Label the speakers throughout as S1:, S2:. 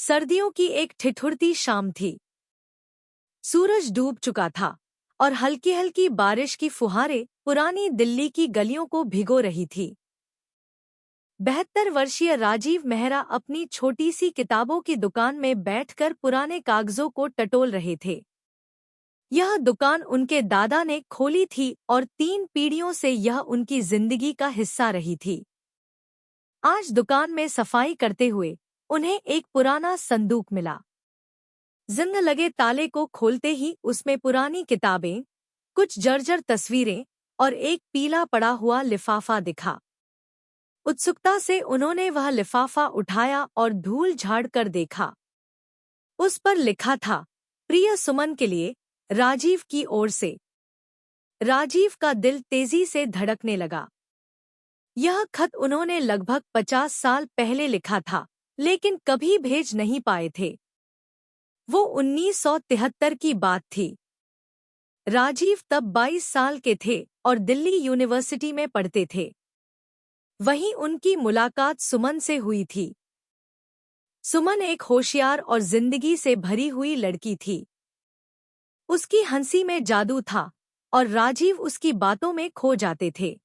S1: सर्दियों की एक ठिठुरती शाम थी। सूरज डूब चुका था और हल्की हल्की बारिश की फुहारें पुरानी दिल्ली की गलियों को भिगो रही थी। 72 वर्षीय राजीव मेहरा अपनी छोटी सी किताबों की दुकान में बैठकर पुराने कागजों को टटोल रहे थे। यह दुकान उनके दादा ने खोली थी और 3 पीढ़ियों से यह उनकी जिंदगी का हिस्सा रही थी। आज दुकान में सफाई करते हुए उन्हें एक पुराना संदूक मिला। जिंद लगे ताले को खोलते ही उसमें पुरानी किताबें, कुछ जर्जर तस्वीरें और एक पीला पड़ा हुआ लिफाफा दिखा। उत्सुकता से उन्होंने वह लिफाफा उठाया और धूल झाड़ कर देखा। उस पर लिखा था, प्रिय सुमन के लिए, राजीव की ओर से। राजीव का दिल तेजी से धड़कने लगा। यह खत उन्होंने लगभग 50 साल पहले लिखा था, लेकिन कभी भेज नहीं पाए थे। वो 1973 की बात थी। राजीव तब 22 साल के थे और दिल्ली यूनिवर्सिटी में पढ़ते थे। वहीं उनकी मुलाकात सुमन से हुई थी। सुमन एक होशियार और जिंदगी से भरी हुई लड़की थी। उसकी हंसी में जादू था और राजीव उसकी बातों में खो जाते थे।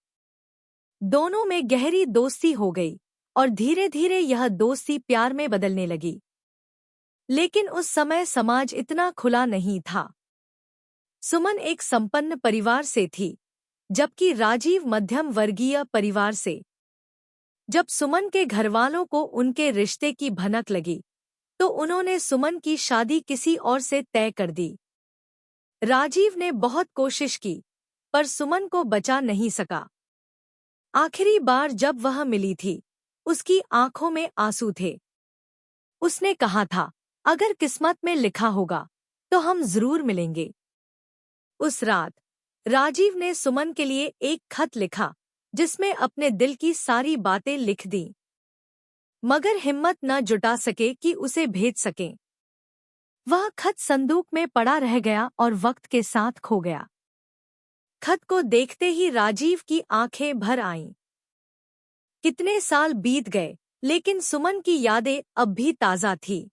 S1: दोनों में गहरी दोस्ती हो गई और धीरे धीरे यह दोस्ती प्यार में बदलने लगी। लेकिन उस समय समाज इतना खुला नहीं था। सुमन एक संपन्न परिवार से थी, जबकि राजीव मध्यम वर्गीय परिवार से। जब सुमन के घरवालों को उनके रिश्ते की भनक लगी, तो उन्होंने सुमन की शादी किसी और से तय कर दी। राजीव ने बहुत कोशिश की, पर सुमन को बचा नहीं सका। आखिरी बार जब वह मिली थी, उसकी आंखों में आंसू थे। उसने कहा था, अगर किस्मत में लिखा होगा, तो हम जरूर मिलेंगे। उस रात राजीव ने सुमन के लिए एक खत लिखा, जिसमें अपने दिल की सारी बातें लिख दी, मगर हिम्मत न जुटा सके कि उसे भेज सकें। वह खत संदूक में पड़ा रह गया और वक्त के साथ खो गया। खत को देखते ही राजीव की आंखें भर आईं। कितने साल बीत गए, लेकिन सुमन की यादें अब भी ताज़ा थी।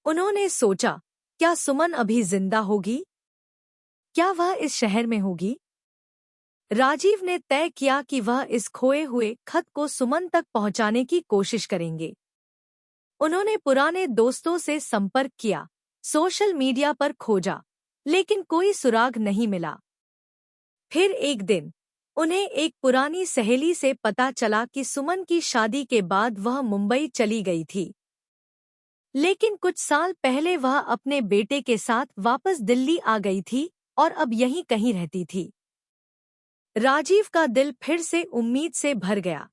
S1: उन्होंने सोचा, क्या सुमन अभी जिंदा होगी? क्या वह इस शहर में होगी? राजीव ने तय किया कि वह इस खोए हुए खत को सुमन तक पहुंचाने की कोशिश करेंगे। उन्होंने पुराने दोस्तों से संपर्क किया, सोशल मीडिया पर खोजा, लेकिन कोई सुराग नहीं मिला। फिर एक दिन उन्हें एक पुरानी सहेली से पता चला कि सुमन की शादी के बाद वह मुंबई चली गई थी। लेकिन कुछ साल पहले वह अपने बेटे के साथ वापस दिल्ली आ गई थी और अब यहीं कहीं रहती थी। राजीव का दिल फिर से उम्मीद से भर गया।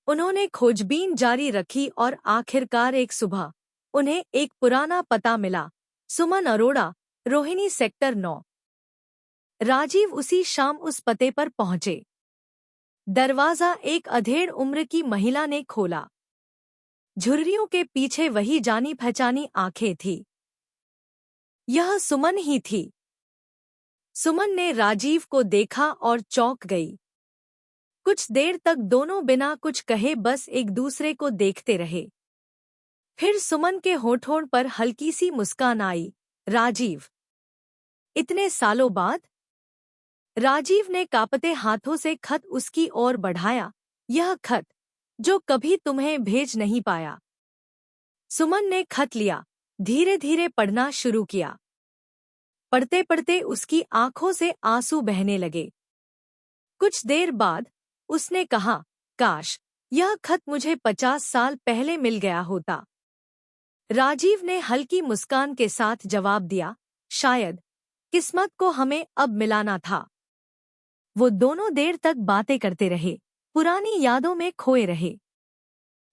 S1: उन्होंने खोजबीन जारी रखी और आखिरकार एक सुबह उन्हें एक पुराना पता मिला, सुमन अरोड़ा, रोहिणी सेक्टर 9। राजीव उसी शाम उस पते पर पहुंचे। दरवाजा एक अधेड़ उम्र की महिला ने खोला। झुर्रियों के पीछे वही जानी पहचानी आंखें थी। यह सुमन ही थी। सुमन ने राजीव को देखा और चौंक गई। कुछ देर तक दोनों बिना कुछ कहे बस एक दूसरे को देखते रहे। फिर सुमन के होठों पर हल्की सी मुस्कान आई, राजीव, इतने सालों बाद? राजीव ने कांपते हाथों से खत उसकी ओर बढ़ाया, यह खत जो कभी तुम्हें भेज नहीं पाया। सुमन ने खत लिया, धीरे धीरे पढ़ना शुरू किया। पढ़ते पढ़ते उसकी आंखों से आंसू बहने लगे। कुछ देर बाद उसने कहा, काश यह खत मुझे 50 साल पहले मिल गया होता। राजीव ने हल्की मुस्कान के साथ जवाब दिया, शायद किस्मत को हमें अब मिलाना था। वो दोनों देर तक बातें करते रहे, पुरानी यादों में खोए रहे।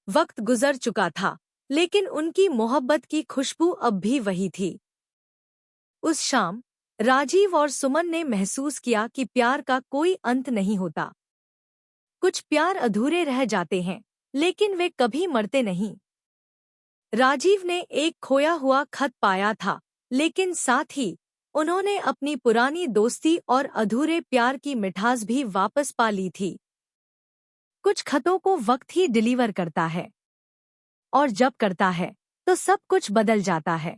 S1: वक्त गुजर चुका था, लेकिन उनकी मोहब्बत की खुशबू अब भी वही थी। उस शाम राजीव और सुमन ने महसूस किया कि प्यार का कोई अंत नहीं होता। कुछ प्यार अधूरे रह जाते हैं, लेकिन वे कभी मरते नहीं। राजीव ने एक खोया हुआ खत पाया था, लेकिन साथ ही उन्होंने अपनी पुरानी दोस्ती और अधूरे प्यार की मिठास भी वापस पा ली थी। कुछ खतों को वक्त ही डिलीवर करता है। और जब करता है तो सब कुछ बदल जाता है।